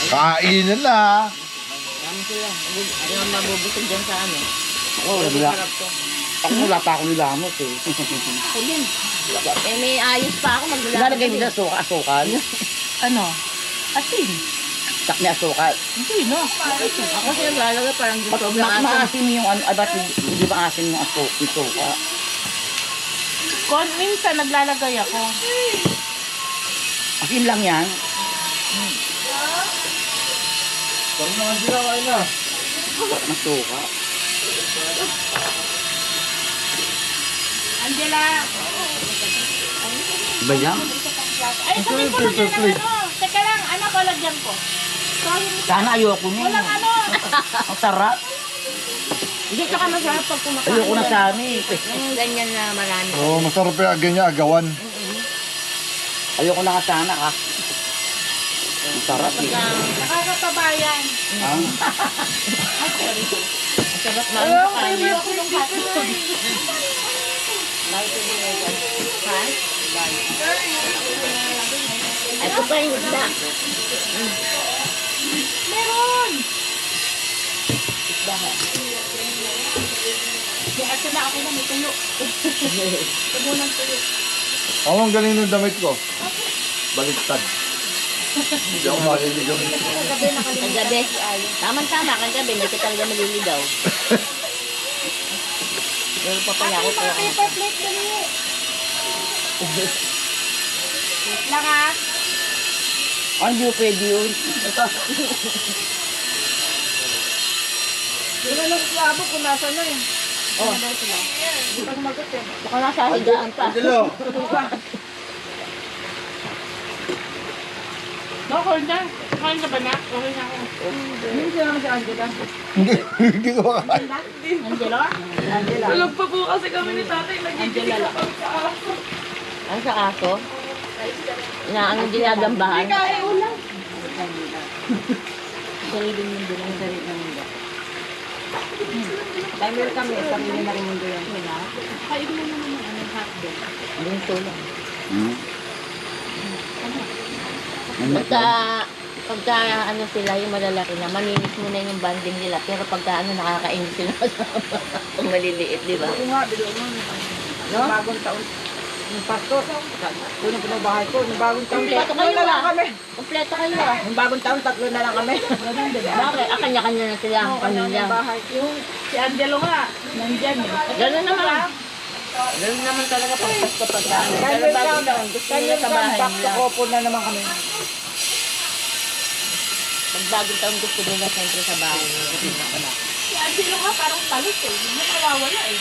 Kainin na. Dami sila. Ano ang mabubusog dyan sa ano? Oo, wala. Ako wala pa ako nilamos eh. Ako din. Eh, may ayos pa ako maglalakad. Ilalagay nila asukal. Ano? Asin. Tak na asukal. Hindi, no? Ako siya naglalagay parang gusto ng asin. Maasim yung ano, ba't hindi ba asim yung suka? Minsan naglalagay ako. Asim lang yan. Parang naman sila kain na. Ang suka. Angela! Ba yan? Ay, sabihin ko lagyan ng ano. Teka lang, anak ko lagyan ko. Sorry. Sana ayoko nun. Walang ano. Ang sarap. Hindi ka masarap pag kumakain. Ayoko na sana eh. Yung ganyan na marami. Oo, masarap yung ganyan agawan. Ayoko na sana ah. Ang sarap eh. Nakakatabayan. Ah. Masarap na Ayaw, ang kain. favorite ko yung hotdog. Ha? Ito pa yung isda. Meron! Ito na ako na may tuyo. Ito muna ang tuyo. Ako ang galing ng damit ko. Baliktad. Hindi ako maliligaw. Kagabi. Tama-tama, kagabi. Hindi ka talaga maliligaw. Pero pa pala ako. Paper plate dali. Wait lang ah. Ang hindi pwede yun. Hindi na nagklabo kung nasa na eh. Oh. Hindi pa sumagot eh. Baka nasa higaan pa. Angelo. Okay na. Kain ka ba na? Okay na ako. Hindi siya naman si Angela. Hindi ko makain. Angelo? Angela. Tulog pa po kasi kami ni tatay. Angela lang. sa ako. Ano sa kaso? Inaano ginagambahan? Hindi kaya ulam. Sarili ng bilang sarili ng mundo. Dahil kami, sarili na rin mundo yan. Kain mo naman ng anong hotdog. Hindi yung tulong. Hmm. Pagka ano sila, yung malalaki na, maminis mo na yung banding nila. Pero pagka ano, nakakaingit sila pag maliliit, di ba? Ako nga, bilo mo. No? Bagong taon. Yung pasto. Unang pinabahay ko. Yung bagong taon. Kompleto Tatlo kayo na lang ah. kami. Kompleto kayo ah. Yung bagong taon, tatlo na lang kami. Bakit? Kanya-kanya na sila ang pamilya. Yung bahay. Yung si Angelo nga, nandyan eh. Gano'n naman. Gano'n naman talaga pag Pasko pagka. Pero bago taon, gusto nila sa bahay back to nila. couple na naman kami. Pag bagong taon gusto nila siyempre sa bahay nila. Si Angelo nga parang palit eh. Hindi na nawawala eh.